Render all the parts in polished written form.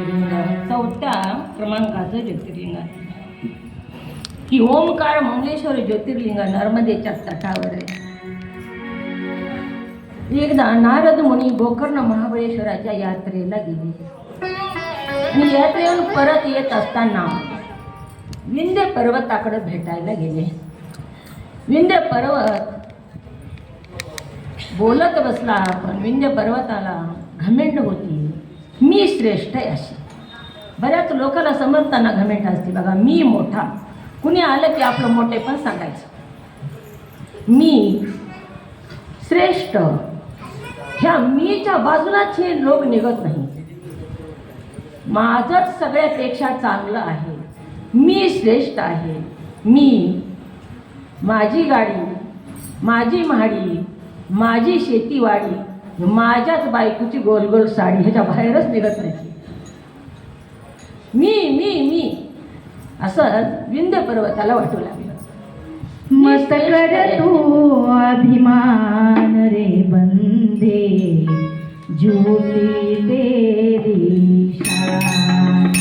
ज्योतिर्लिंग 4थ्या क्रमांकाचं ज्योतिर्लिंग आहे की ओमकार मंगलेश्वर ज्योतिर्लिंग नर्मदेच्या तटावर आहे. एकदा नारद मुनी गोकर्ण महाबळेश्वराच्या यात्रेला गेले आणि यात्रेहून परत येत असताना विंध्य पर्वताकडे भेटायला गेले. विंध्य पर्वत बोलत बसला, पण विंध्य पर्वताला घमेंड होती, मी श्रेष्ठ आहे अशी. बऱ्याच लोकांना समजताना घमेंड असते बघा, मी मोठा. कुणी आलं की आपलं मोठे पण सांगायचं, मी श्रेष्ठ. ह्या मीच्या बाजूलाच हे लोक निघत नाही. माझंच सगळ्यापेक्षा चांगलं आहे, मी श्रेष्ठ आहे. मी, माझी गाडी, माझी म्हाडी, माझी शेतीवाडी, माझ्याच बायकोची गोल गोल साडी, ह्याच्या बाहेरच निघत नाही. मी मी मी असं विंध्य पर्वताला वाटू लागलं. मत कर तू अभिमान रे बंदे, झूठी तेरी शान.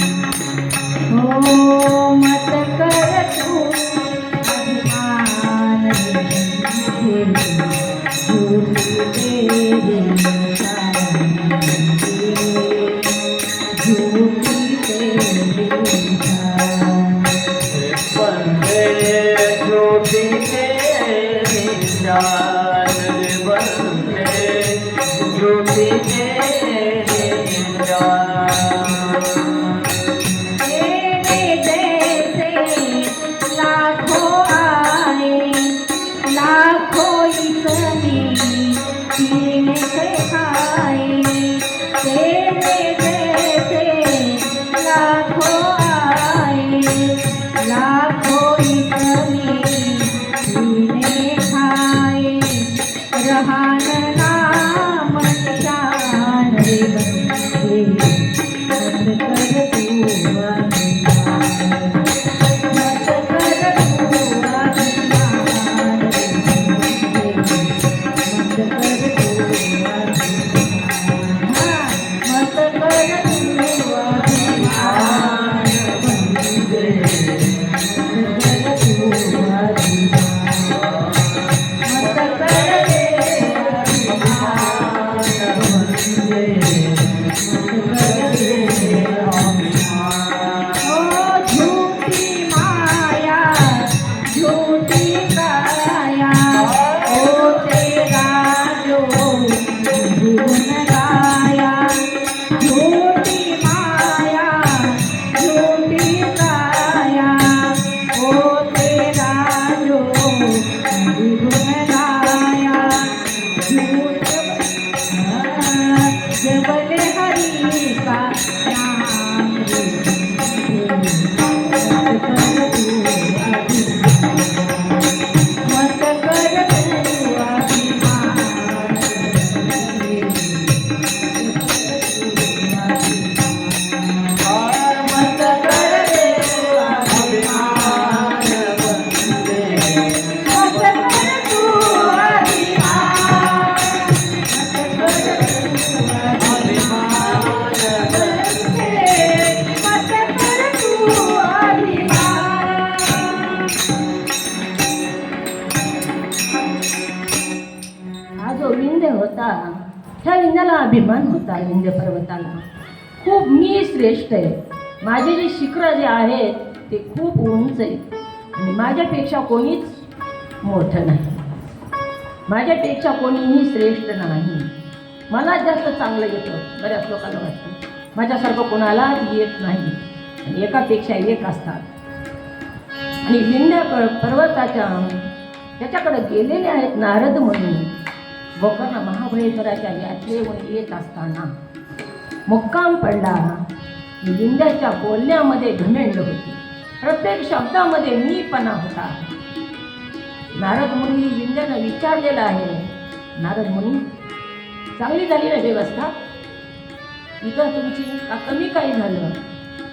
हो मत कर तू अभिमान रे बंदे, झूठी तेरी शान, झूठी तेरी शान. बंदे झूठी तेरी शान, बंदे झूठी तेरी शान. तेरे जैसे लाखों आए, लाखों इसने पीने से खाए. तेरे जैसे लाखों आए, लाखों इसने पीने खाए. रहा न नाम निशान रे बंदे, मत कर तू अभिमान, मत कर तू अभिमान रे बंदे, मत कर तू अभिमान, मत कर तू अभिमान बंदे, मत कर तू अभिमान, मत कर झूठी माया, झूठी काया, ओ तेरा जो गुण गाया. झूठी माया, झूठी काया, ओ तेरा जो गुण गाया. झूठ जबल हरि का नाम रे, मत कर तू अभिमान, मत कर तू अभिमान, मत कर तू अभिमान, मत कर तू अभिमान, मत कर तू अभिमान. हा जो विंध्य होता, ह्या विंध्याला अभिमान होता. विंध्य पर्वताला खूप मी श्रेष्ठ आहे, माझे जे शिखर जे आहेत ते खूप उंच आहेत आणि माझ्यापेक्षा कोणीच मोठं नाही, माझ्यापेक्षा कोणीही श्रेष्ठ नाही. मला जास्त चांगलं येतं. बऱ्याच लोकांना वाटतं माझ्यासारखं कोणाला येत नाही आणि एकापेक्षा एक असतात. आणि विंध्य पर्वताच्या त्याच्याकडे गेलेले आहेत नारद मुनी. गोकर्ण महाबळेश्वराच्या यात्रेवर येत असताना मुक्काम पडला. विंध्याच्या बोलण्यामध्ये घमेंड होती, प्रत्येक शब्दामध्ये मीपणा होता. नारद मुनी विंध्यानं विचारलेलं आहे, नारद मुनी चांगली झाली ना व्यवस्था? इथं तुमची का कमी काही झालं?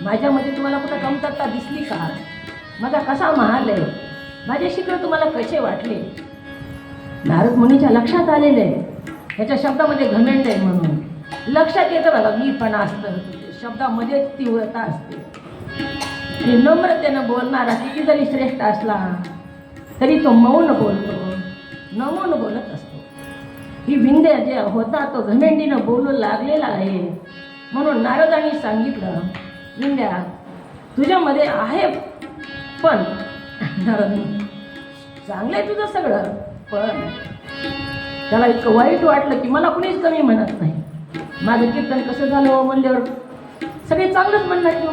माझ्यामध्ये तुम्हाला कुठं कमतरता दिसली का? माझा कसा महाल आहे? माझे शिखर तुम्हाला कसे वाटले? नारद मुनीच्या लक्षात आलेलं आहे ह्याच्या शब्दामध्ये घमेंड आहे म्हणून. लक्षात येतं बघा मीपणा असतं तुझ्या शब्दामध्येच तीव्रता असते. आणि नम्रतेनं बोलणारा किती जरी श्रेष्ठ असला तरी तो मौन बोलतो, नमून बोलत असतो. ही विंध्य जे होता तो घमेंडीनं बोलू लागलेला आहे. म्हणून नारदांनी सांगितलं, विंध्या तुझ्यामध्ये आहे, पण नारद चांगलं आहे तुझं सगळं, पण त्याला इतकं वाईट वाटलं की मला कुणीच कमी म्हणत नाही. माझं कीर्तन कसं झालं म्हणल्यावर सगळे चांगलंच म्हणणार की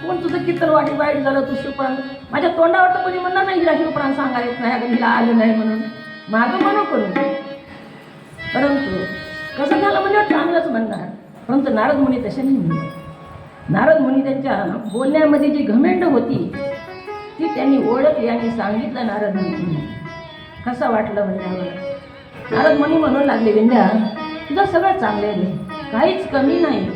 कोण तुझं कीर्तन वाईट झालं, तू शिवपुराण माझ्या तोंडावर तर कोणी म्हणणार नाही हिला शिवपुराण सांगायला येत नाही, अगं हिला आलं नाही म्हणून मागं म्हणू करून. परंतु कसं झालं म्हणल्यावर चांगलंच म्हणणार. परंतु नारद मुनी तसे नाही म्हणले. नारद मुनी त्यांच्या बोलण्यामध्ये जी घमेंड होती ती त्यांनी ओळखली आणि सांगितलं नारद मुनी. कसं वाटलं म्हणल्यावर नारद मुनी म्हणू लागले, विंध्या तुझं सगळं चांगलं आहे, काहीच कमी नाही.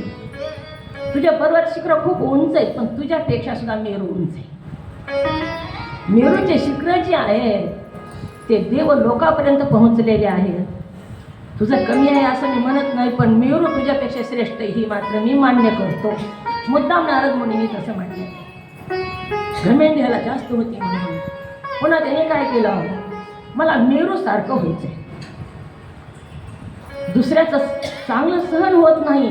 तुझ्या पर्वत शिखर खूप उंच आहेत, पण तुझ्यापेक्षा सुद्धा मेरू उंच आहे. मेरूचे शिखर जे आहेत ते देव लोकापर्यंत पोहोचलेले आहेत. तुझं कमी आहे असं मी म्हणत नाही, पण मेरू तुझ्यापेक्षा श्रेष्ठ ही मात्र मी मान्य करतो. मुद्दाम नारद मुनींनी तसं म्हटलं. घमेंड ह्याला जास्त होती म्हणून पुन्हा त्याने काय केलं, मला मेरू सारखं व्हायचंय. दुसऱ्याचं चांगलं सहन होत नाही.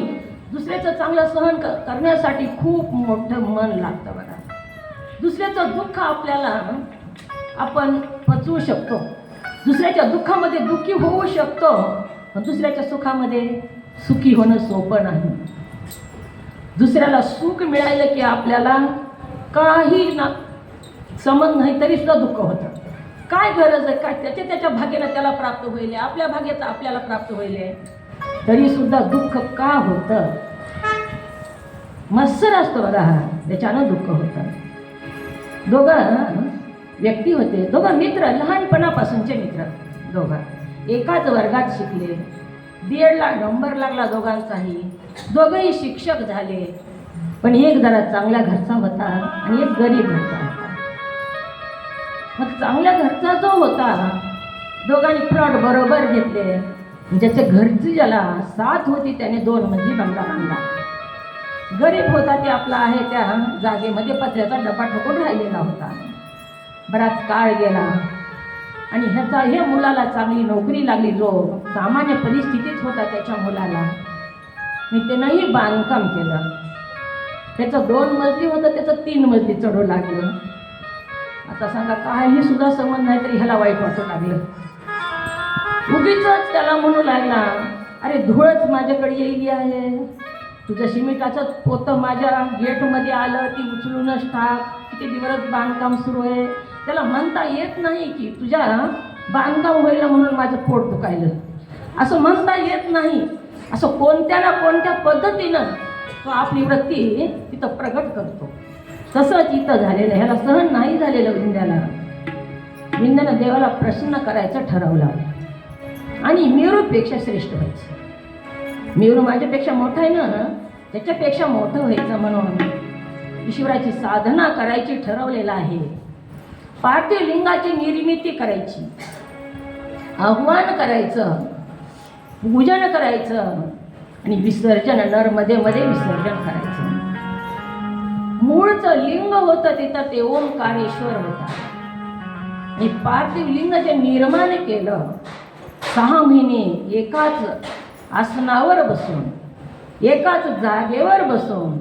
दुसऱ्याचं चांगलं सहन करण्यासाठी खूप मोठं मन लागतं बघा. दुसऱ्याचं दुःख आपल्याला आपण पचवू शकतो, दुसऱ्याच्या दुःखामध्ये दुःखी होऊ शकतो, पण दुसऱ्याच्या सुखामध्ये सुखी होणं सोपं नाही. दुसऱ्याला सुख मिळालं की आपल्याला काही ना समज नाही तरी सुद्धा दुःख होतं. काय गरज आहे, काय त्याच्या भाग्यानं त्याला प्राप्त होईल, आपल्या भाग्याचं आपल्याला प्राप्त होईल, तरी सुद्धा दुःख का होतं. मत्सर असतो बघा हा, त्याच्यानं दुःख होतं. दोघं व्यक्ती होते, दोघं मित्र, लहानपणापासूनचे मित्र. दोघं एकाच वर्गात शिकले, B.Edला नंबर लागला दोघांचाही. दोघंही शिक्षक झाले, पण एक जरा चांगल्या घरचा होता आणि एक गरीब घरचा होता. मग चांगल्या घरचा जो होता दोघांनी प्लॉट बरोबर घेतले. ज्याच्या घरची ज्याला साथ होती त्याने 2 मजली बंगला बांधला. गरीब होता ते आपला आहे त्या जागेमध्ये पत्र्याचा डबा ठोकून राहिलेला होता. बराच काळ गेला आणि ह्या मुलाला चांगली नोकरी लागली. जो सामान्य परिस्थितीत होता त्याच्या मुलाला मी त्यानंही बांधकाम केलं. त्याचं 2 मजली होतं, त्याचं 3 मजली चढू लागलं. आता सांगा काही सुद्धा समज नाही तरी ह्याला वाईट वाटू लागलं. उगीच त्याला म्हणू लागला, अरे धूळच माझ्याकडे येईल आहे, तुझं सिमेंटाचं पोतं माझ्या गेटमध्ये आलं, ती उचलूनच टाक, किती दिवस बांधकाम सुरू आहे. त्याला म्हणता येत नाही की तुझ्या बांधकाम होईल म्हणून माझं पोट दुखायलं, असं म्हणता येत नाही. असं कोणत्या ना कोणत्या पद्धतीनं तो आपली वृत्ती तिथं प्रगट करतो. तसंच इथं झालेलं, ह्याला सहन नाही झालेलं विंध्याला. विंध्यानं देवाला प्रसन्न करायचं ठरवलं आणि मेरूपेक्षा श्रेष्ठ व्हायचं. मेरू माझ्यापेक्षा मोठा आहे ना, त्याच्यापेक्षा मोठं व्हायचं म्हणून ईश्वराची साधना करायची ठरवलेलं आहे. पार्थिव लिंगाची निर्मिती करायची, आव्हान करायचं, पूजन करायचं आणि विसर्जन नर्मदेमध्ये विसर्जन करायचं. मूळचं लिंग होतं तिथं ते ओंकारेश्वर होता. आणि पार्थिव लिंग जे निर्माण केलं 6 महिने एकाच आसनावर बसून, एकाच जागेवर बसून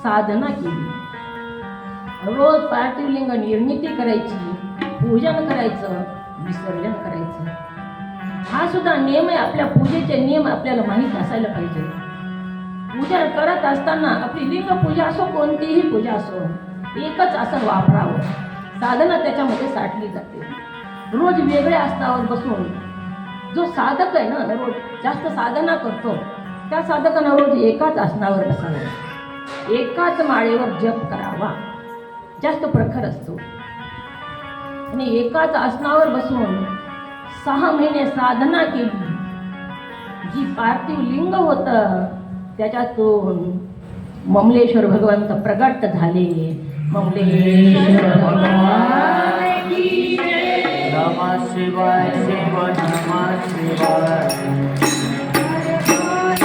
साधना केली. रोज पार्थिव लिंग निर्मिती करायची, पूजन करायचं, विसर्जन करायचं. हा सुद्धा नियम आहे. आपल्या पूजेचे नियम आपल्याला माहीत असायला पाहिजे. पूजा करत असताना आपली लिंग पूजा असो, कोणतीही पूजा असो, एकच आसन वापरावं. साधना त्याच्यामध्ये साठली जाते. रोज वेगळ्या आसनावर बसून जो साधक आहे ना, रोज जास्त साधना करतो त्या साधकानं रोज एकाच आसनावर बसावं, एकाच माळेवर जप करावा, जास्त प्रखर असतो. आणि एकाच आसनावर बसून 6 महिने साधना केली. जी पार्थिव लिंग होतं त्याच्यातून ममलेश्वर भगवंत प्रगट झाले. ममलेश्वर भगवान की जय. नमः शिवाय, शिव नमः शिवाय. नमः शिवाय.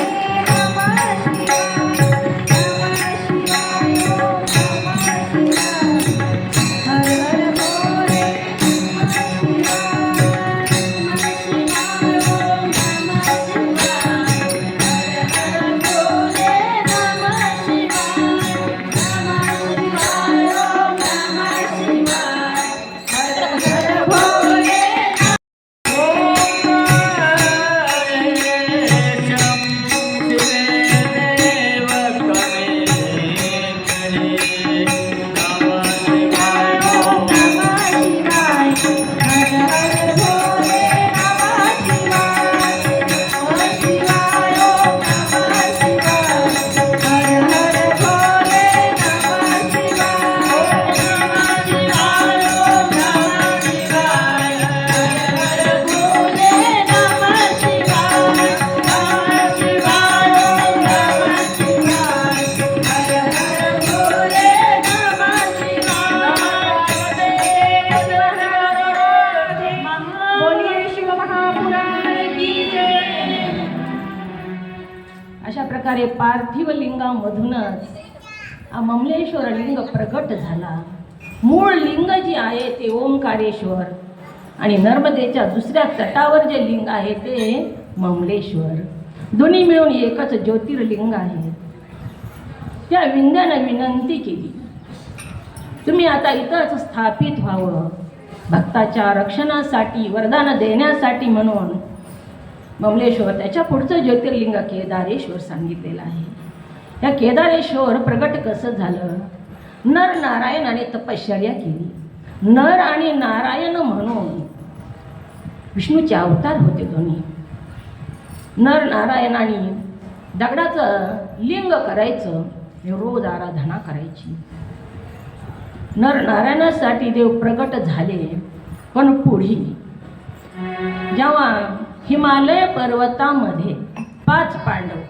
पार्थिव लिंगामधूनच हा ममलेश्वर लिंग प्रगट झाला. मूळ लिंग जे आहे ते ओंकारेश्वर आणि नर्मदेच्या दुसऱ्या तटावर जे लिंग आहे ते ममलेश्वर. दोन्ही मिळून एकच ज्योतिर्लिंग आहे. त्या विंध्यानं विनंती केली, तुम्ही आता इथंच स्थापित व्हावं. भक्ताच्या रक्षणासाठी वरदान देण्यासाठी म्हणून ममलेश्वर त्याच्या पुढचं ज्योतिर्लिंग केदारेश्वर सांगितलेलं आहे. या केदारेश्वर प्रगट कसं झालं? नर नारायणाने तपश्चर्या केली. नर आणि नारायण म्हणून विष्णूचे अवतार होते दोन्ही. नर नारायणाने दगडाचं लिंग करायचं, रोज आराधना करायची. नर नारायणासाठी देव प्रगट झाले. पण पुढे जेव्हा हिमालय पर्वतामध्ये 5 पांडव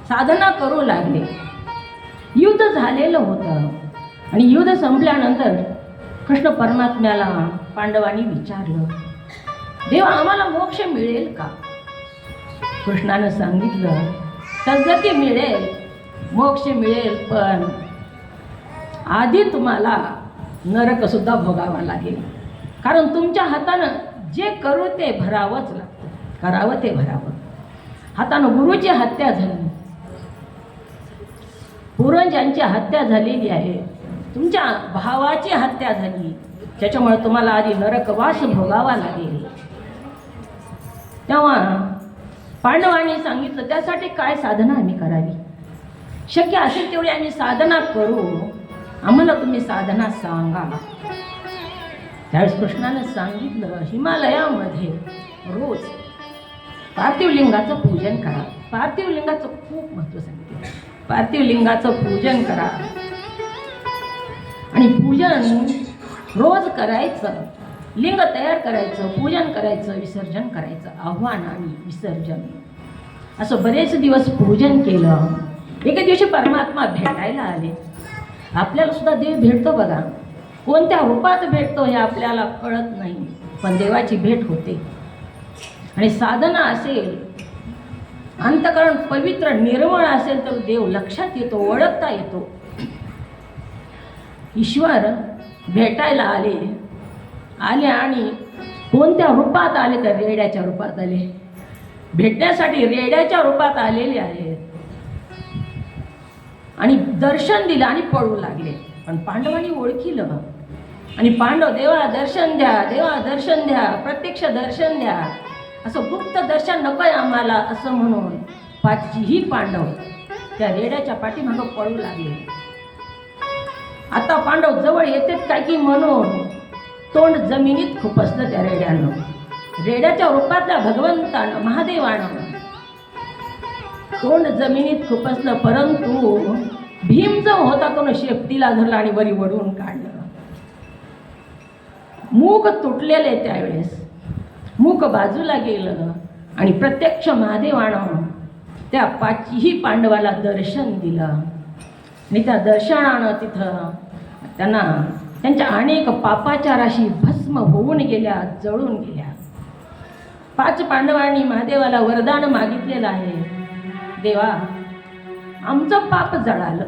साधना करू लागले, युद्ध झालेलं होतं आणि युद्ध संपल्यानंतर कृष्ण परमात्म्याला पांडवांनी विचारलं, देवा आम्हाला मोक्ष मिळेल का? कृष्णानं सांगितलं, सद्गती मिळेल, मोक्ष मिळेल, पण आधी तुम्हाला नरकसुद्धा भोगावा लागेल. कारण तुमच्या हातानं जे करू ते भरावंच लागतं, करावं ते भरावं. हातानं गुरुची हत्या झाली, पूर्वजांची हत्या झालेली आहे, तुमच्या भावाची हत्या झाली, त्याच्यामुळे तुम्हाला आधी नरकवास भोगावा लागेल. तेव्हा पांडवांनी सांगितलं, त्यासाठी काय साधना आम्ही करावी? शक्य असेल तेवढी आम्ही साधना करू, आम्हाला तुम्ही साधना सांगा. त्यावेळेस कृष्णाने सांगितलं, हिमालयामध्ये रोज पार्थिव लिंगाचं पूजन करा. पार्थिव लिंगाचं खूप महत्त्व सांगितलं. पार्थिव लिंगाचं पूजन करा आणि पूजन रोज करायचं. लिंग तयार करायचं, पूजन करायचं, विसर्जन करायचं. आव्हान आणि विसर्जन असं बरेच दिवस पूजन केलं. एके दिवशी परमात्मा भेटायला आले. आपल्याला सुद्धा देव भेटतो बघा. कोणत्या रूपात भेटतो हे आपल्याला कळत नाही, पण देवाची भेट होते. आणि साधना असेल, अंतःकरण पवित्र निर्मळ असेल तर देव लक्षात येतो, ओळखता येतो. ईश्वर भेटायला आले आणि कोणत्या रूपात आले तर रेड्याच्या रूपात आले. भेटण्यासाठी रेड्याच्या रूपात आलेले आहेत आणि दर्शन दिलं आणि पळू लागले. पण पांडवांनी ओळखिलं आणि पांडव, देवा दर्शन द्या, देवा दर्शन द्या, प्रत्यक्ष दर्शन द्या, असं गुप्त दर्शन नको आहे आम्हाला असं म्हणून 5ही पांडव त्या रेड्याच्या पाठीमागं पळू लागले. आता पांडव जवळ येतात काय की म्हणून तोंड जमिनीत खुपसलं त्या रेड्यानं. रेड्याच्या रूपातल्या भगवंतानं, महादेवानं तोंड जमिनीत खुपसलं, परंतु भीम जो होता तो शेपटीला धरला आणि वरी वडून काढलं. मूग तुटलेले त्यावेळेस मूग बाजूला गेलं आणि प्रत्यक्ष महादेवानं त्या 5ही पांडवाला दर्शन दिलं. आणि त्या दर्शनानं तिथं त्यांना त्यांच्या अनेक पापाच्या राशी भस्म होऊन गेल्या, जळून गेल्या. 5 पांडवांनी महादेवाला वरदान मागितलेलं आहे, देवा आमचं पाप जळालं,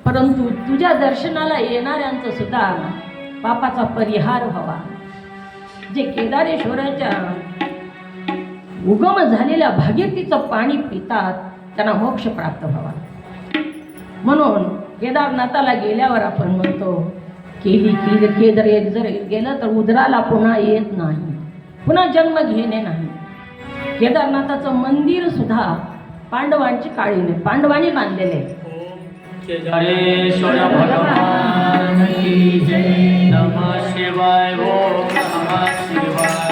परंतु तुझ्या दर्शनाला येणाऱ्यांचं सुद्धा पापाचा परिहार व्हावा. जे केदारेश्वराच्या उगम झालेल्या भागीरथीचं पाणी पितात त्यांना मोक्ष प्राप्त व्हावा. म्हणून केदारनाथाला गेल्यावर आपण म्हणतो, केदार जर गेलं तर उदराला पुन्हा येत नाही, पुन्हा जन्म घेणे नाही. केदारनाथाचं मंदिर सुद्धा पांडवांची काळीने पांडवांनी बांधलेले. केदारेश्वर भगवान की जय. नमः शिवाय. ओम नमः शिवाय.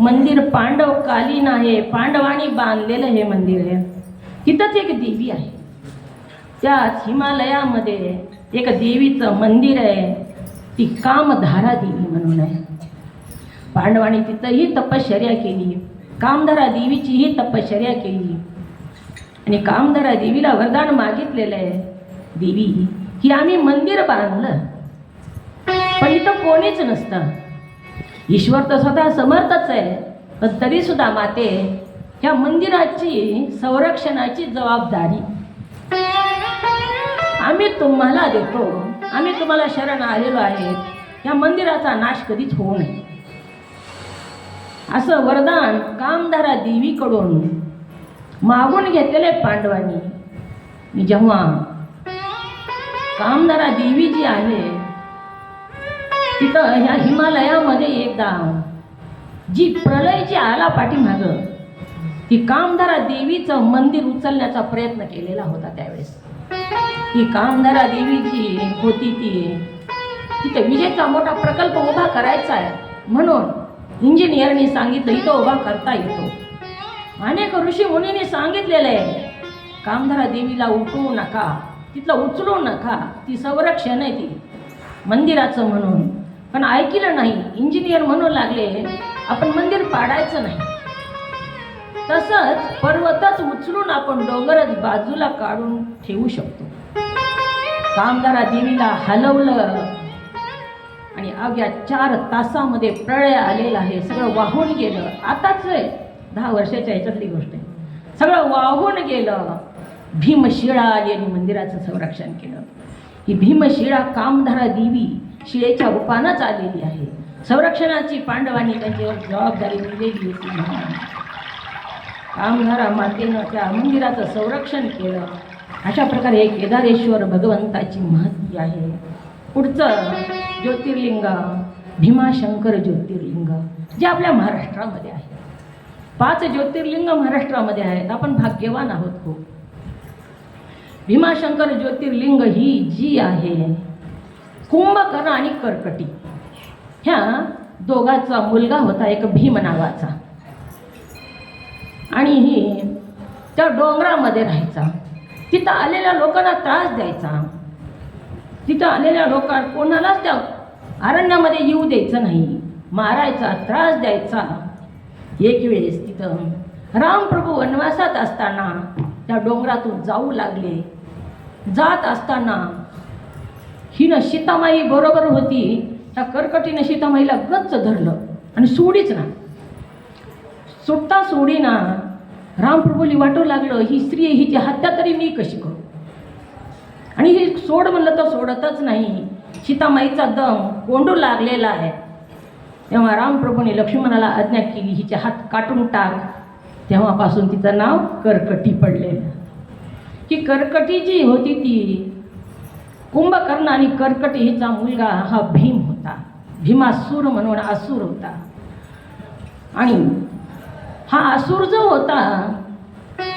मंदिर पांडवकालीन आहे, पांडवांनी बांधलेलं हे मंदिर आहे. तिथंच एक देवी आहे. त्याच हिमालयामध्ये एक देवीचं मंदिर आहे, ती कामधारा देवी म्हणून आहे. पांडवांनी तिथंही तपश्चर्या केली, कामधारा देवीचीही तपश्चर्या केली आणि कामधारा देवीला वरदान मागितलेलं आहे, देवी की आम्ही मंदिर बांधलं पण इथं कोणीच नसतं. ईश्वर तर स्वतः समर्थच आहे, पण तरी सुद्धा माते ह्या मंदिराची संरक्षणाची जबाबदारी आम्ही तुम्हाला देतो. आम्ही तुम्हाला शरण आलेलो आहे, या मंदिराचा नाश कधीच होऊ नये असं वरदान कामधारा देवीकडून मागून घेतलेले पांडवांनी. मी जेव्हा कामधारा देवी जी आहे तिथं ह्या हिमालयामध्ये एकदा जी प्रलय जी आला पाठीमागं, ती कामधारा देवीचं मंदिर उचलण्याचा प्रयत्न केलेला होता. त्यावेळेस ही कामधारा देवी जी होती तिथे विजेचा मोठा प्रकल्प उभा करायचा आहे म्हणून इंजिनियरनी सांगितलं इथं उभा करता येतो. अनेक ऋषी मुनींनी सांगितलेलं आहे कामधारा देवीला उठवू नका, तिथलं उचलू नका, ती संरक्षण आहे ती मंदिराचं म्हणून. पण ऐकलं नाही. इंजिनियर म्हणू लागले आपण मंदिर पाडायचं नाही, तसंच पर्वतच उचलून आपण डोंगरच बाजूला काढून ठेवू शकतो. कामधारा देवीला हलवलं आणि अवघ्या 4 तासामध्ये प्रळय आलेला आहे. सगळं वाहून गेलं. आताच 10 वर्षाच्या ह्याच्यातली गोष्ट आहे. सगळं वाहून गेलं. भीमशिळा आली आणि मंदिराचं संरक्षण केलं. ही भीमशिळा कामधारा देवी शिळेच्या रूपानंच आलेली आहे. संरक्षणाची पांडवांनी त्यांच्यावर जबाबदारी दिलेली होती म्हणून कामधारा मातेनं त्या मंदिराचं संरक्षण केलं. अशा प्रकारे हे केदारेश्वर भगवंताची महती आहे. पुढचं ज्योतिर्लिंग भीमाशंकर ज्योतिर्लिंग जे आपल्या महाराष्ट्रामध्ये आहे. 5 ज्योतिर्लिंग महाराष्ट्रामध्ये आहेत. आपण भाग्यवान आहोत खूप. भीमाशंकर ज्योतिर्लिंग ही जी आहे कुंभकर्ण आणि कर्कटी ह्या दोघांचा मुलगा होता, एक भीम नावाचा, आणि ही त्या डोंगरामध्ये राहायचा. तिथं आलेल्या लोकांना त्रास द्यायचा. तिथं आलेल्या लोकांना कोणालाच त्या अरण्यामध्ये येऊ द्यायचं नाही, मारायचा, त्रास द्यायचा. एक वेळेस तिथं रामप्रभू वनवासात असताना त्या डोंगरातून जाऊ लागले. जात असताना हिनं सीतामाई बरोबर होती. त्या कर्कटीनं सीतामाईला गच्च धरलं आणि सोडीच ना. सुटता सोडीना रामप्रभूली वाटू लागलं ही स्त्री हिची हत्या तरी मी कशी करू. आणि ही सोड म्हणलं तर सोडतच नाही. सीतामाईचा दम कोंडू लागलेला आहे. तेव्हा रामप्रभूने लक्ष्मणाला आज्ञा केली हिचे हात काटून टाक. तेव्हापासून तिचं नाव कर्कटी पडलेलं. की कर्कटी जी होती ती कुंभकर्ण आणि कर्कटी हिचा मुलगा हा भीम होता. भीमासूर म्हणून असुर होता. आणि हा असुर जो होता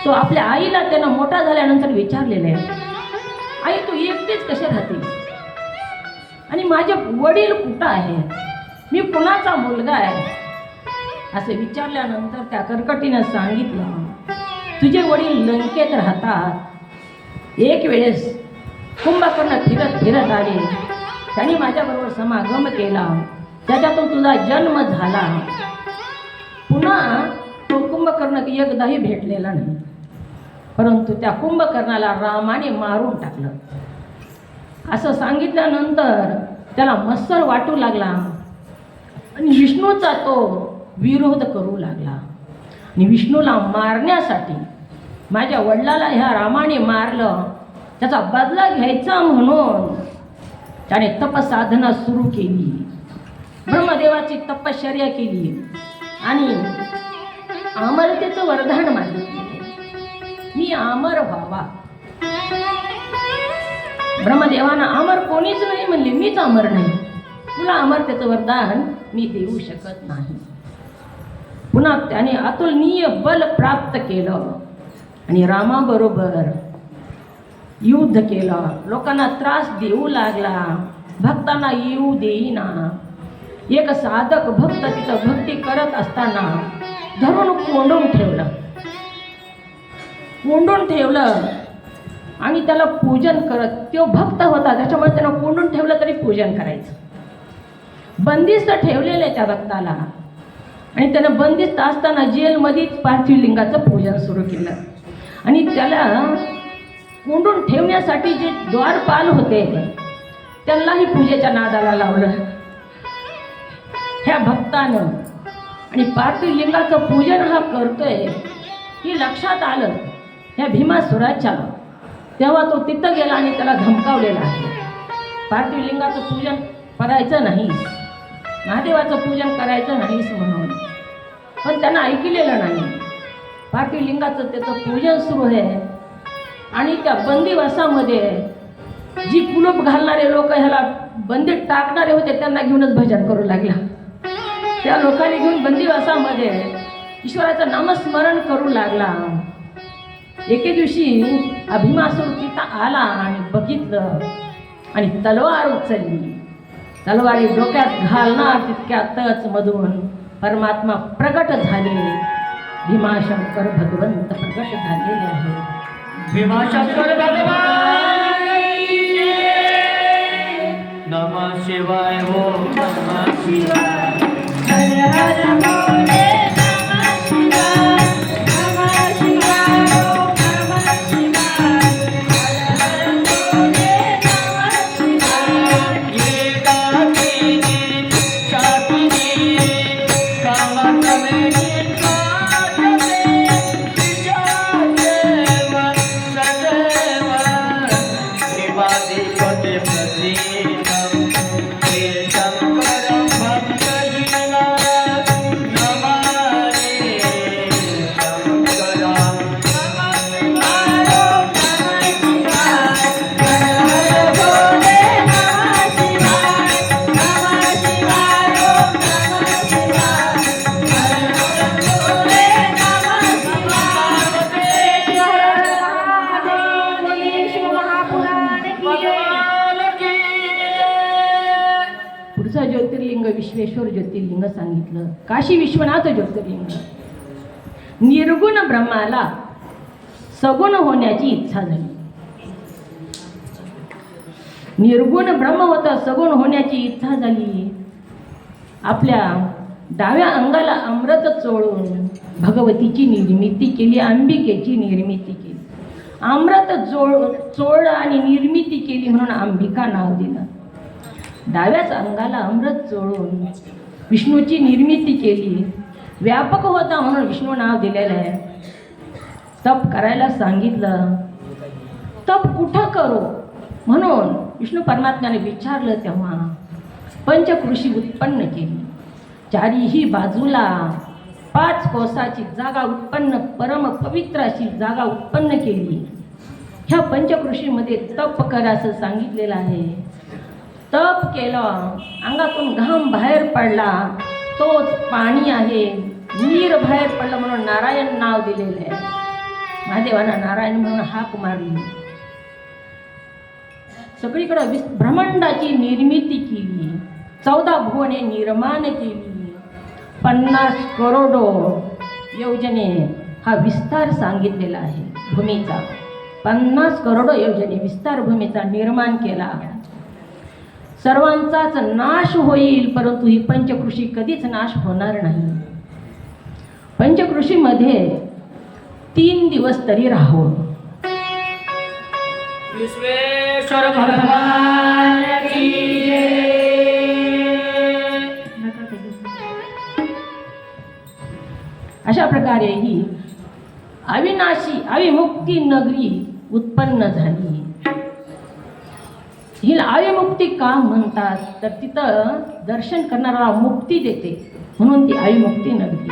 तो आपल्या आईला त्यानं मोठा झाल्यानंतर विचारलेलं आहे, आई तू एकटीच कशी राहते आणि माझे वडील कुठं आहे, मी कुणाचा मुलगा आहे. असे विचारल्यानंतर त्या कर्कटीनं सांगितलं तुझे वडील लंकेत राहतात. एक वेळेस कुंभकर्ण फिरत फिरत आले. त्यांनी माझ्याबरोबर समागम केला. त्याच्यातून तुझा जन्म झाला. पुन्हा तो कुंभकर्ण एकदाही भेटलेला नाही. परंतु त्या कुंभकर्णाला रामाने मारून टाकलं. असं सांगितल्यानंतर त्याला मत्सर वाटू लागला आणि विष्णूचा तो विरोध करू लागला. आणि विष्णूला मारण्यासाठी माझ्या वडिलाला ह्या रामाने मारलं, त्याचा बदला घ्यायचा म्हणून त्याने तपसाधना सुरू केली. ब्रह्मदेवाची तपश्चर्या केली आणि अमरतेचं वरदान मागितले, मी अमर व्हावा. ब्रह्मदेवानं अमर कोणीच नाही म्हणले, मीच अमर नाही, तुला अमरतेचं वरदान मी देऊ शकत नाही. पुन्हा त्याने अतुलनीय बल प्राप्त केलं आणि रामाबरोबर युद्ध केलं. लोकांना त्रास देऊ लागला, भक्तांना येऊ देईना. एक साधक भक्त तिथं भक्ती करत असताना धरून कोंडून ठेवलं आणि त्याला पूजन करत, तो भक्त होता त्याच्यामुळे त्यानं कोंडून ठेवलं तरी पूजन करायचं. बंदिस्त ठेवलेलं आहे त्या भक्ताला आणि त्यानं बंदिस्त असताना जेलमध्येच पार्थिव लिंगाचं पूजन सुरू केलं आणि त्याला कोंडून ठेवण्यासाठी जे द्वारपाल होते त्यांनाही पूजेच्या नादाला लावलं. ह्या भक्तानं आणि पार्थिव लिंगाचं पूजन हा करतोय ही लक्षात आलं ह्या भीमासुराच्या. तेव्हा तो तिथं गेला आणि त्याला धमकावलेला आहे, पार्थिव लिंगाचं पूजन करायचं नाहीस, महादेवाचं पूजन करायचं नाहीस म्हणून. पण त्यांना ऐकलेलं नाही. पार्थिव लिंगाचं त्याचं पूजन सुरू आहे आणि त्या बंदिवासामध्ये जी कुलूप घालणारे लोक ह्याला बंदीत टाकणारे होते त्यांना घेऊनच भजन करू लागला. त्या लोकांनी घेऊन बंदिवासामध्ये ईश्वराचं नामस्मरण करू लागला. एके दिवशी भीमासूर तिथं आला आणि बघितलं आणि तलवार उचलली. तलवारी डोक्यात घालणार तितक्यातच मधून परमात्मा प्रगट झाले. भीमाशंकर भगवंत प्रगट झालेले आहेत. भीमाशंकर भगवान की जय. नमः शिवाय ओम नमः शिवाय. हर हर भोले नमः शिवाय, नमः शिवाय ओम नमः शिवाय. हर हर भोले नमः शिवाय. ये गातीनी शातीनी कामकमेनी काजते विचारेव सदैव निवादिपते प्रसीदं हे शंकरं भक्तजनाय नमामि शंकरं नमः शिवाय ओम नमः शिवाय. हर हर भोले नमः शिवाय, नमः शिवाय ओम नमः शिवाय. हर हर भोले नमः शिवाय. हर हर महादेव शिव महापुराण की जय. भगवान की जय. पुढचं ज्योतिर्लिंग विश्वेश्वर ज्योतिर्लिंग सांगितलं. काशी विश्वनाथ ज्योतिर्लिंग. निर्गुण ब्रह्माला सगुण होण्याची इच्छा झाली. निर्गुण ब्रह्म होता, सगुण होण्याची इच्छा झाली. आपल्या डाव्या अंगाला अमृत चोळून भगवतीची निर्मिती केली, अंबिकेची निर्मिती केली. अमृत चोळलं आणि निर्मिती केली म्हणून अंबिका नाव दिलं. डाव्याच अंगाला अमृत चोळून विष्णूची निर्मिती केली. व्यापक होता म्हणून विष्णू नाव दिलेलं आहे. तप करायला सांगितलं. तप कुठं करू म्हणून विष्णू परमात्म्याने विचारलं तेव्हा पंचकृषी उत्पन्न केली. चारीही बाजूला 5 कोसाची जागा उत्पन्न, परम पवित्र अशी जागा उत्पन्न केली. ह्या पंचकृषीमध्ये तप करा असं सांगितलेलं आहे. तप केलं, अंगातून घाम बाहेर पडला, तोच पाणी आहे. नीर बाहेर पडलं म्हणून नारायण नाव दिलेलं आहे. महादेवानं नारायण म्हणून हाक मारली. सगळीकडं ब्रह्मांडाची निर्मिती केली. 14 भुवने निर्माण केली. 50 करोडो योजने हा विस्तार सांगितलेला आहे भूमीचा. 50 करोडो योजने विस्तार भूमीचा निर्माण केला. सर्वांचाच नाश होईल, परंतु ही पंचकृषी कधीच नाश होणार नाही. पंचकृषीमध्ये 3 दिवस तरी राहू. विश्वेश्वर भगवान की जय. अशा प्रकारे ही अविनाशी अविमुक्ती नगरी उत्पन्न झाली. हिला अविमुक्ती का म्हणतात तर तिथं दर्शन करणारा मुक्ती देते म्हणून ती अविमुक्ती नगरी.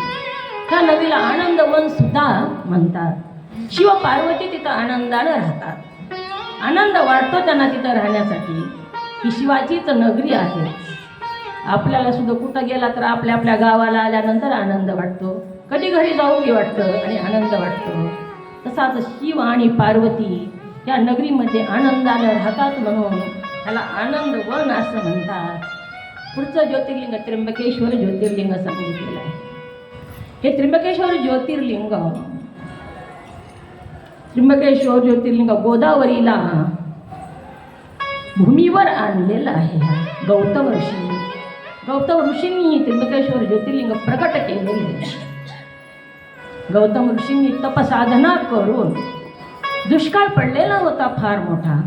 त्या नगरीला आनंदवन सुद्धा म्हणतात. शिव पार्वती तिथं आनंदानं राहतात. आनंद वाटतो त्यांना तिथं राहण्यासाठी. ही शिवाचीच नगरी आहे. आपल्याला सुद्धा कुठं गेला तर आपल्या आपल्या गावाला आल्यानंतर आनंद वाटतो, कधी घरी जाऊ की वाटतं आणि आनंद वाटतो. तसाच शिव आणि पार्वती या नगरीमध्ये आनंदानं राहतात म्हणून त्याला आनंदवन असं म्हणतात. पुढचं ज्योतिर्लिंग त्र्यंबकेश्वर ज्योतिर्लिंग सांगितलेलं आहे. हे त्र्यंबकेश्वर ज्योतिर्लिंग गोदावरीला भूमीवर आणलेलं आहे. गौतम ऋषींनी त्र्यंबकेश्वर ज्योतिर्लिंग प्रकट केलेले आहे. गौतम ऋषींनी तपसाधना करून दुष्काळ पडलेला होता फार मोठा,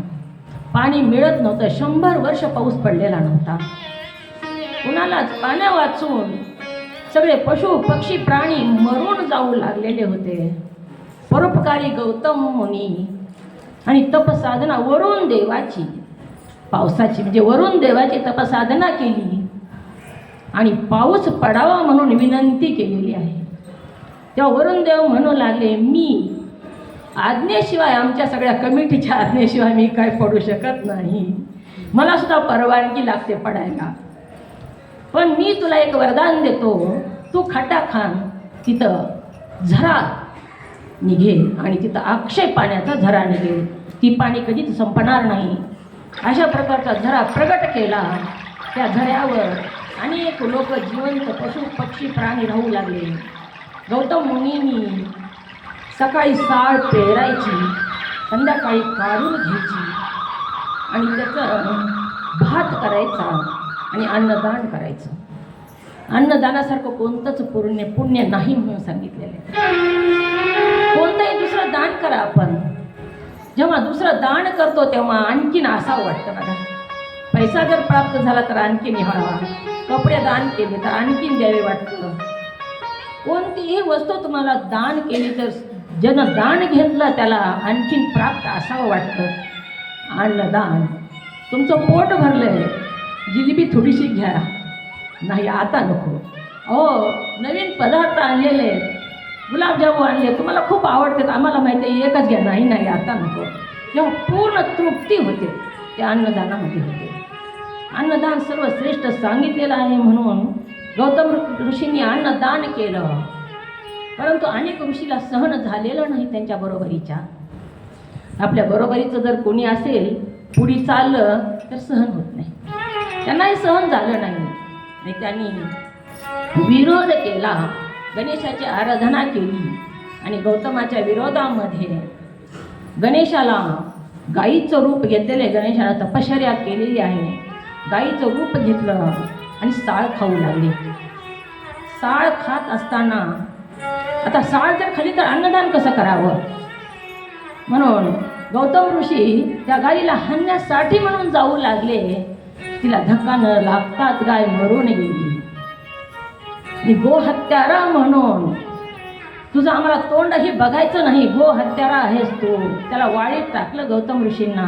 पाणी मिळत नव्हतं, 100 वर्ष पाऊस पडलेला नव्हता. कुणालाच पाण्या वाचून सगळे पशु पक्षी प्राणी मरून जाऊ लागलेले होते. परोपकारी गौतम मुनी आणि तपसाधना वरुण देवाची, पावसाची म्हणजे वरुण देवाची तपसाधना केली आणि पाऊस पडावा म्हणून विनंती केलेली आहे. तेव्हा वरुण देव म्हणू लागले, मी आज्ञेशिवाय, आमच्या सगळ्या कमिटीच्या आज्ञेशिवाय मी काय पडू शकत नाही, मला सुद्धा परवानगी लागते पडायला. पण मी तुला एक वरदान देतो, तू खटाखान तिथं झरा निघेल आणि तिथं अक्षय पाण्याचा झरा निघेल, ती पाणी कधीच संपणार नाही. अशा प्रकारचा झरा प्रगट केला. त्या झऱ्यावर अनेक लोक जिवंत पशु पक्षी प्राणी राहू लागले. गौतम मुनींनी सकाळी साळ पेरायची, संध्याकाळी काढून घ्यायची आणि त्याचं भात करायचा आणि अन्नदान करायचं. अन्नदानासारखं कोणतंच पुण्य नाही म्हणून सांगितलेलं आहे. कोणतंही दुसरं दान करा. आपण जेव्हा दुसरं दान करतो तेव्हा आणखीन असावं वाटतं बघा. पैसा जर प्राप्त झाला तर आणखीन व्हावा, कपडे दान केले तर आणखीन द्यावे वाटतं. कोणतीही वस्तू तुम्हाला दान केली तर ज्यानं दान घेतलं त्याला आणखीन प्राप्त असावं वाटतं. अन्नदान, तुमचं पोट भरलंय, जिलेबी थोडीशी घ्या, नाही आता नको. नवीन पदार्थ आणलेले आहेत, गुलाबजामू आणले, तुम्हाला खूप आवडतात, आम्हाला माहिती आहे, एकच घ्या, नाही आता नको. जेव्हा पूर्ण तृप्ती होते त्या अन्नदानामध्ये होते. अन्नदान सर्वश्रेष्ठ सांगितलेलं आहे म्हणून गौतम ऋषींनी अन्नदान केलं. परंतु अनेक ऋषीला सहन झालेलं नाही त्यांच्या बरोबरीच्या. आपल्या बरोबरीचं जर कोणी असेल पुढे चाललं तर सहन होत नाही. त्यांनाही सहन झालं नाही आणि त्यांनी विरोध केला. गणेशाची आराधना केली आणि गौतमाच्या विरोधामध्ये गणेशाला गाईचं रूप घेतलेले, गणेशाला तपश्चर्या केलेली आहे, गाईचं रूप घेतलं आणि साळ खाऊ लागले. साळ खात असताना आता साळ जर खाली तर अन्नदान कसं करावं म्हणून गौतम ऋषी त्या गाईला हाणण्यासाठी म्हणून जाऊ लागले. तिला धक्का न लागताच गाय मरून गेली. आणि गोहत्यारा म्हणून तुझं आम्हाला तोंडही बघायचं नाही, गोहत्यारा आहेस तू, त्याला वाळीत टाकलं गौतम ऋषींना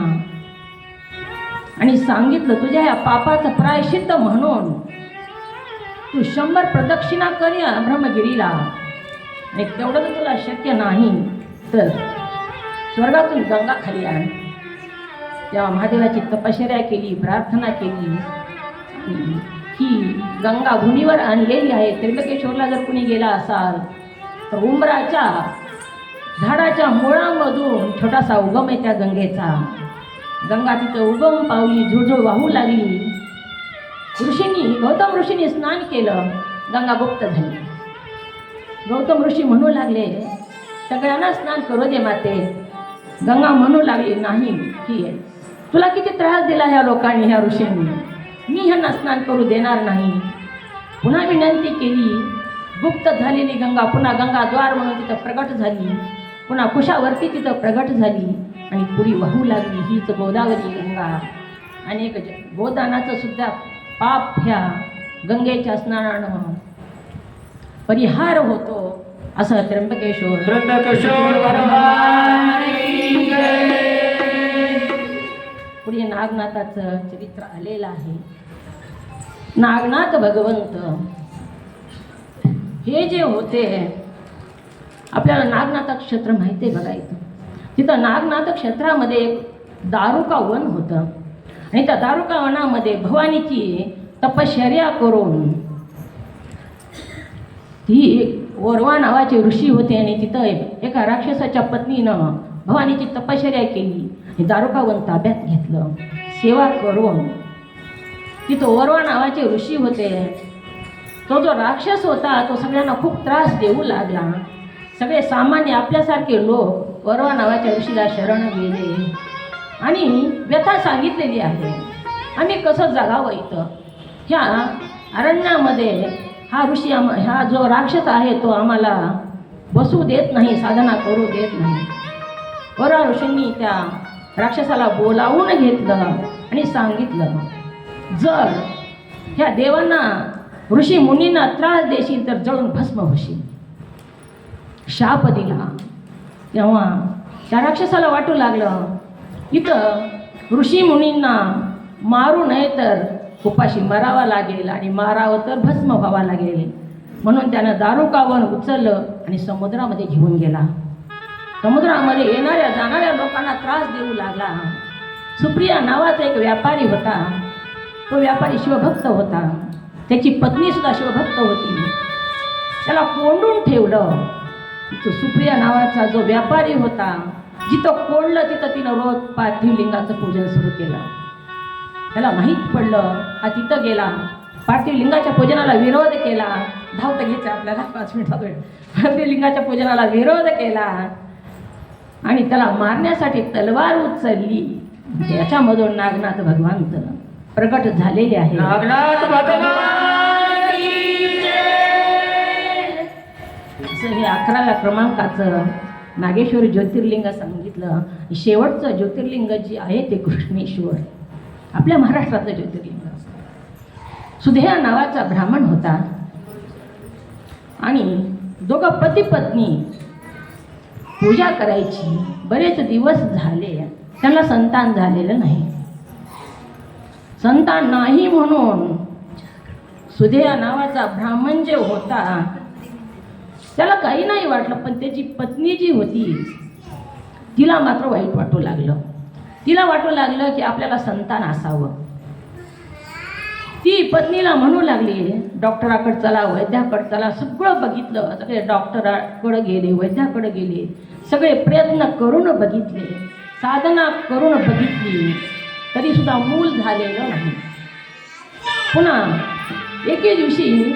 आणि सांगितलं तुझ्या या पापाचं प्रायश्चित्त म्हणून तू 100 प्रदक्षिणा कर या ब्रह्मगिरीला, आणि तेवढं जर तुला शक्य नाही तर स्वर्गातून गंगा खाली आण. तेव्हा महादेवाची तपश्चर्या केली, प्रार्थना केली. ही गंगा भूमीवर आणलेली आहे. त्र्यंबकेश्वरला जर कुणी गेला असाल तर उंबराच्या झाडाच्या मुळामधून छोटासा उगम आहे त्या गंगेचा. गंगा तिथं उगम पावली, झुळझुळ वाहू लागली. गौतम ऋषींनी स्नान केलं, गंगा गुप्त झाली. गौतम ऋषी म्हणू लागले सगळ्यांना स्नान करू दे माते. गंगा म्हणू लागली नाही, की तुला किती त्रास दिला ह्या लोकांनी, ह्या ऋषींनी, मी ह्यांना स्नान करू देणार नाही. पुन्हा विनंती केली. गुप्त झालेली गंगा पुन्हा गंगाद्वार म्हणून तिथं प्रगट झाली, पुन्हा कुशावरती तिथं प्रगट झाली आणि पुढी वाहू लागली. हीच गोदावरी गंगा. अनेक गोदानाचं सुद्धा पाप ह्या गंगेच्या स्नानानं परिहार होतो असं त्र्यंबकेश्वर पुढे नागनाथाचं चरित्र आलेलं आहे. नागनाथ भगवंत हे जे होते, आपल्याला नागनाथ क्षेत्र माहिती आहे बघायचं. तिथं नागनाथ क्षेत्रामध्ये एक दारुका वन होतं आणि त्या दारुका वनामध्ये भवानीची तपश्चर्या करून ती ओरवा नावाचे ऋषी होते आणि तिथं एका राक्षसाच्या पत्नीनं भवानीची तपश्चर्या केली आणि दारुका वन ताब्यात घेतलं. सेवा करून तिथं वरवा नावाचे ऋषी होते. तो जो राक्षस होता तो सगळ्यांना खूप त्रास देऊ लागला. सगळे सामान्य आपल्यासारखे लोक वरवा नावाच्या ऋषीला शरण गेले आणि व्यथा सांगितलेली आहे. आम्ही कसं जगावं इथं ह्या अरण्यामध्ये. हा ऋषी हा जो राक्षस आहे तो आम्हाला बसू देत नाही, साधना करू देत नाही. वरवा ऋषींनी त्या राक्षसाला बोलावून घेतलं आणि सांगितलं, जर ह्या देवांना ऋषी मुनींना त्रास देशील तर जळून भस्म होशील. शाप दिला. तेव्हा त्या राक्षसाला वाटू लागलं इथं ऋषी मुनींना मारू नये तर उपाशी मरावा लागेल आणि मारावं तर भस्म व्हावा लागेल. म्हणून त्यानं दारुकावन उचललं आणि समुद्रामध्ये घेऊन गेला. समुद्रामध्ये येणाऱ्या जाणाऱ्या लोकांना त्रास देऊ लागला. सुप्रिया नावाचा एक व्यापारी होता. तो व्यापारी शिवभक्त होता. त्याची पत्नीसुद्धा शिवभक्त होती. त्याला कोंडून ठेवलं. सुप्रिया नावाचा जो व्यापारी होता, जिथं कोंडलं तिथं तिनं रोज पार्थिव लिंगाचं पूजन सुरू केलं. त्याला माहीत पडलं हा तिथं गेला, पार्थिव लिंगाच्या पूजनाला विरोध केला. धावतं घ्यायचं आपल्याला 5 मिनिटात वेळ. पार्थिव लिंगाच्या पूजनाला विरोध केला आणि त्याला मारण्यासाठी तलवार उचलली. त्याच्यामधून नागनाथ भगवंत प्रकट झालेले आहे. नागनाथ भगवान की जय. असं हे 11व्या क्रमांकाचं नागेश्वर ज्योतिर्लिंग सांगितलं. शेवटचं ज्योतिर्लिंग जे आहे ते कृष्णेश्वर, आपल्या महाराष्ट्राचं ज्योतिर्लिंग. सुधेया नावाचा ब्राह्मण होता आणि दोघं पती पत्नी पूजा करायची. बरेच दिवस झाले त्यांना संतान झालेलं नाही. संतान नाही म्हणून सुधेया नावाचा ब्राह्मण जे होता त्याला काही नाही वाटलं, पण त्याची पत्नी जी होती तिला मात्र वाईट वाटू लागलं. तिला वाटू लागलं की आपल्याला संतान असावं. ती पत्नीला म्हणू लागली, डॉक्टराकडे चला, वैद्याकडे चला. सगळं बघितलं, सगळे डॉक्टराकडे गेले, वैद्याकडे गेले, सगळे प्रयत्न करून बघितले, साधना करून बघितली, तरीसुद्धा मूल झालेलं नाही. पुन्हा एके दिवशी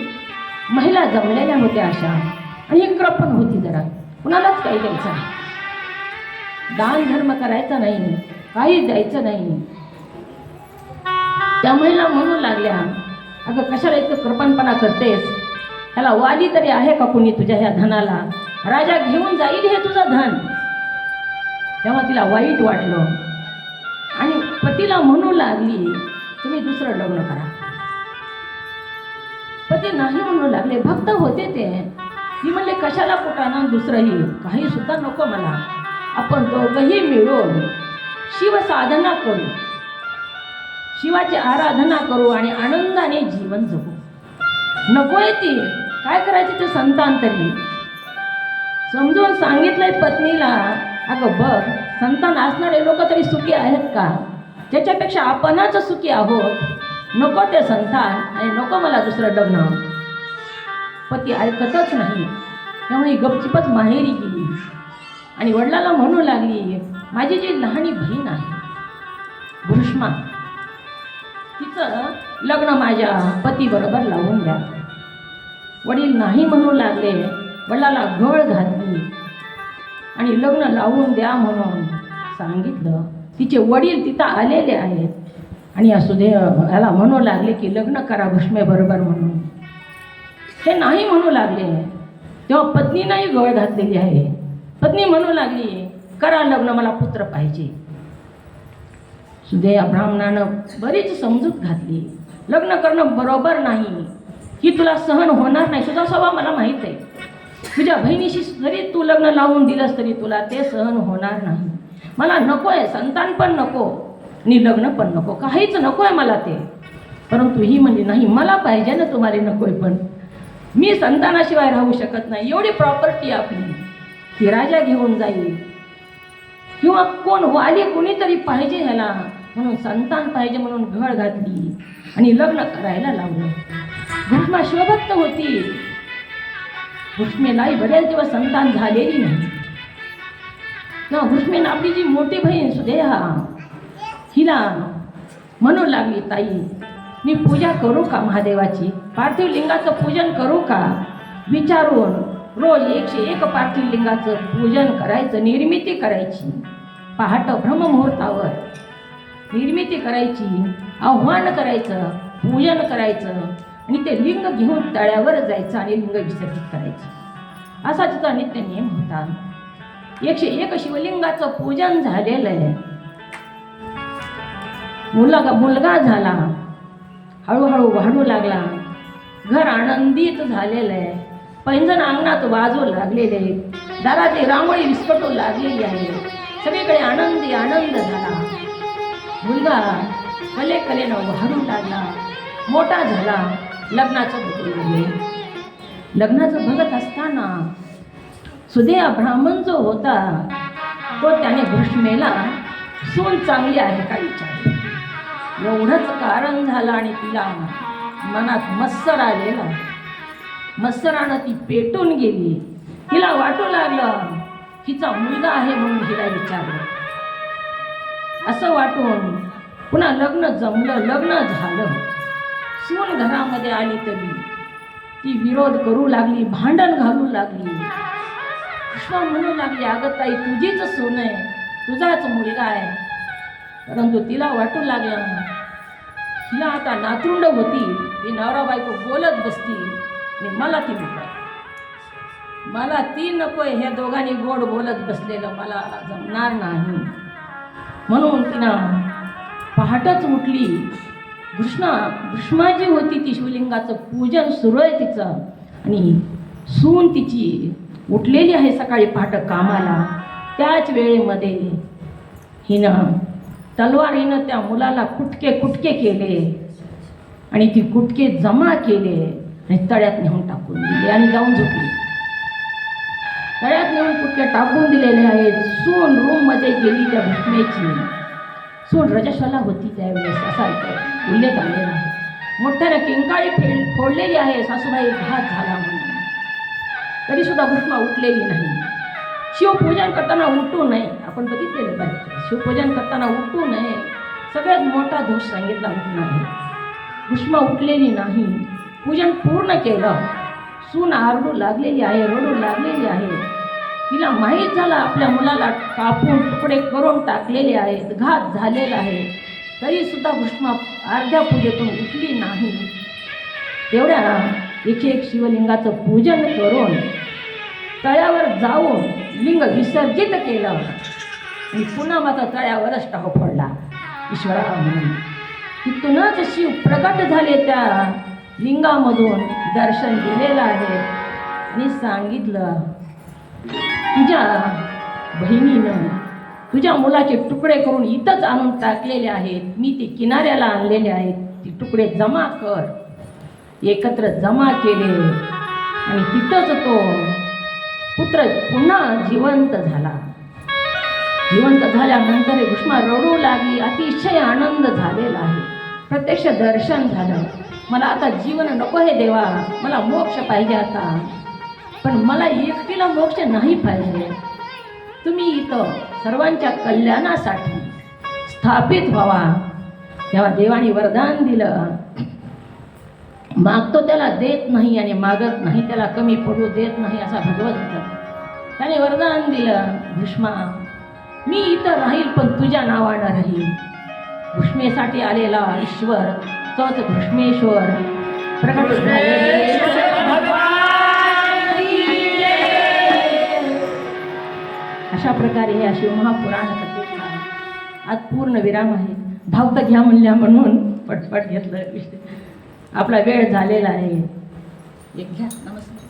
महिला जमलेल्या होत्या अशा आणि एक कृपण होती जरा, कुणालाच काही द्यायचं नाही, दान धर्म करायचा नाही, काही द्यायचं नाही. त्या महिला म्हणू लागल्या, अगं कशाला इतकं कृपणपणा करतेस, त्याला वाली तरी आहे का कुणी तुझ्या ह्या धनाला, राजा घेऊन जाईल हे तुझं धन. तेव्हा तिला वाईट वाटलं आणि पतीला म्हणू लागली, तुम्ही दुसरं लग्न करा. पती नाही म्हणू लागले, भक्त होते ते. ती म्हणले, कशाला कुठाना दुसरंही, काही सुद्धा नको मला, आपण दोघंही मिळून शिव साधना करू, शिवाची आराधना करू आणि आनंदाने जीवन जगू. नकोय ती, काय करायचे ते संतान तरी. समजून सांगितलंय पत्नीला, अगं बघ, संतान असणारे लोक तरी सुखी आहेत का, त्याच्यापेक्षा आपणच सुखी आहोत. नको ते संतान आणि नको मला दुसरं लग्न. पती ऐकतच नाही. त्यामुळे गपचिपच माहेरी गेली आणि वडिलाला म्हणू लागली, माझी जी लहानी बहीण आहे भूष्मा, तिचं लग्न माझ्या पतीबरोबर लावून द्या. वडील नाही म्हणू लागले. वडिलाला गळ घातली आणि लग्न लावून द्या म्हणून सांगितलं. तिचे वडील तिथं आलेले आहेत आणि असू दे याला म्हणू लागले की लग्न करा भूष्मेबरोबर म्हणून. हे नाही म्हणू लागले. तेव्हा पत्नीनंही गळ घातलेली आहे. पत्नी म्हणू लागली, करा लग्न, मला पुत्र पाहिजे. सुधेया ब्राह्मणानं बरीच समजूत घातली, लग्न करणं बरोबर नाही, ही तुला सहन होणार नाही, तुझा स्वभाव मला माहीत आहे. तुझ्या बहिणीशी जरी तू लग्न लावून दिलंस तरी तुला ते सहन होणार नाही. मला नको आहे, संतान पण नको आणि लग्न पण नको, काहीच नको आहे मला ते. परंतु ही म्हणली, नाही मला पाहिजे ना, तुम्हाला नको आहे, पण मी संतानाशिवाय राहू शकत नाही. एवढी प्रॉपर्टी आपली ती राजा घेऊन जाईल किंवा कोण वाली कुणीतरी पाहिजे ह्याला, म्हणून संतान पाहिजे म्हणून घळ घातली आणि लग्न करायला लावलं. भूष्मा शिवभक्त होती. भूष्मेलाही बरेच दिवस संतान झालेली नाही ना. भूष्मेनं आपली जी मोठी बहीण सुधेया हिला म्हणू लागली, ताई मी पूजा करू का महादेवाची, पार्थिव लिंगाचं पूजन करू का विचारून रोज 101 पार्थिव लिंगाचं पूजन करायचं, निर्मिती करायची. पहाट ब्रह्ममुहूर्तावर निर्मिती करायची, आव्हान करायचं, पूजन करायचं आणि ते लिंग घेऊन तळ्यावर जायचं आणि लिंग विसर्जित करायचं. असा तिचा नित्य नियम होता. 101 शिवलिंगाचं पूजन झालेलं आहे. मुलगा झाला, हळूहळू वाढू लागला. घर आनंदित झालेलं आहे. पैंजण अंगणात वाजू लागलेले आहेत. दारातली रांगोळी विस्कटू लागलेली आहे. सगळीकडे आनंदी आनंद झाला. मुलगा कलेनं वाढू लागला, मोठा झाला. लग्नाचं बघू लागले. लग्नाचं बघत असताना सुदेय ब्राह्मण जो होता तो त्याने घृष्मेला सून चांगली आहे का विचारले. एवढंच कारण झालं आणि तिला मनात मत्सर आलेला. मत्सरानं ती पेटून गेली. तिला वाटू लागलं हिचा मुलगा आहे म्हणून हिला विचारलं. असं वाटून पुन्हा लग्न जमलं, लग्न झालं. सून घरामध्ये आली तरी ती विरोध करू लागली, भांडण घालू लागली. कृष्णा म्हणू लागली, अगं ताई तुझीच सून आहे, तुझाच मुलगा आहे. परंतु तिला वाटू लागलं हिला आता नातरुंड होती, ती नवरा बायको बोलत बसती आणि मला ती नको, मला ती नकोय. ह्या दोघांनी गोड बोलत बसलेलं मला जमणार नाही. म्हणून तिनं पहाटच उठली. घृष्माजी होती ती, शिवलिंगाचं पूजन सुरू आहे तिचं आणि सून तिची उठलेली आहे सकाळी पहाट कामाला. त्याच वेळेमध्ये हिनं तलवारीनं त्या मुलाला कुटके केले आणि ती कुटके जमा केले आणि तळ्यात नेऊन टाकून दिले आणि जाऊन झोपली. तळ्यात नेऊन कुटके टाकून दिलेले आहेत. सून रूममध्ये गेली त्या घटनेची. सून रजस्वाला होती त्यावेळेस असा उल्लेख आलेला आहे. मोठ्याने किंकाळी फोडलेली आहे सासूबाई घात झाला म्हणून. तरी सुद्धा घृष्मा उठलेली नाही. शिवपूजन करताना उठू नये, आपण बघितलेलं पाहिजे. शिवपूजन करताना उठू नये, सगळ्यात मोठा दोष सांगितला उठणं आहे. घृष्मा उठलेली नाही, पूजन पूर्ण केलं. सून आरडू लागलेली आहे, रडू लागलेली आहे. तिला माहीत झालं आपल्या मुलाला कापून तुकडे करून टाकलेले आहेत, घात झालेला आहे. तरी सुद्धा घृष्मा अर्ध्या पूजेतून उठली नाही. तेवढ्या 101 शिवलिंगाचं पूजन करून तळ्यावर जाऊन लिंग विसर्जित केलं आणि पुन्हा माता तळ्यावरच टाव पडला ईश्वरा म्हणून. तिथूनच शिव प्रकट झाले. त्या लिंगामधून दर्शन दिलेलं आहे आणि सांगितलं तुझ्या बहिणीनं तुझ्या मुलाचे तुकडे करून इथंच आणून टाकलेले आहेत. मी ते किनाऱ्याला आणलेले आहेत. ती तुकडे जमा कर. एकत्र जमा केले आणि तिथंच तो पुत्र पुन्हा जिवंत झाला. जिवंत झाल्यानंतर घृष्मा रडू लागली. अतिशय आनंद झालेला आहे. प्रत्यक्ष दर्शन झालं. मला आता जीवन नको हे देवा, मला मोक्ष पाहिजे आता. पण मला एकटीला मोक्ष नाही पाहिजे. तुम्ही इथं सर्वांच्या कल्याणासाठी स्थापित व्हावा. तेव्हा देवाने वरदान दिलं. मागतो त्याला देत नाही आणि मागत नाही त्याला कमी पडू देत नाही असा भगवंत. त्याने वरदान दिलं, घृष्मा मी इथं राहील पण तुझ्या नावानं राहील. घृष्मेसाठी आलेला ईश्वर तोच घृष्मेश्वर प्रकट झाले. अशा प्रकारे या शिवमहापुराण कथेला आज पूर्ण विराम आहे. भावता घ्या म्हणल्या म्हणून पटपट घेतलं. आपला वेळ झालेला आहे. एक घ्या. नमस्कार.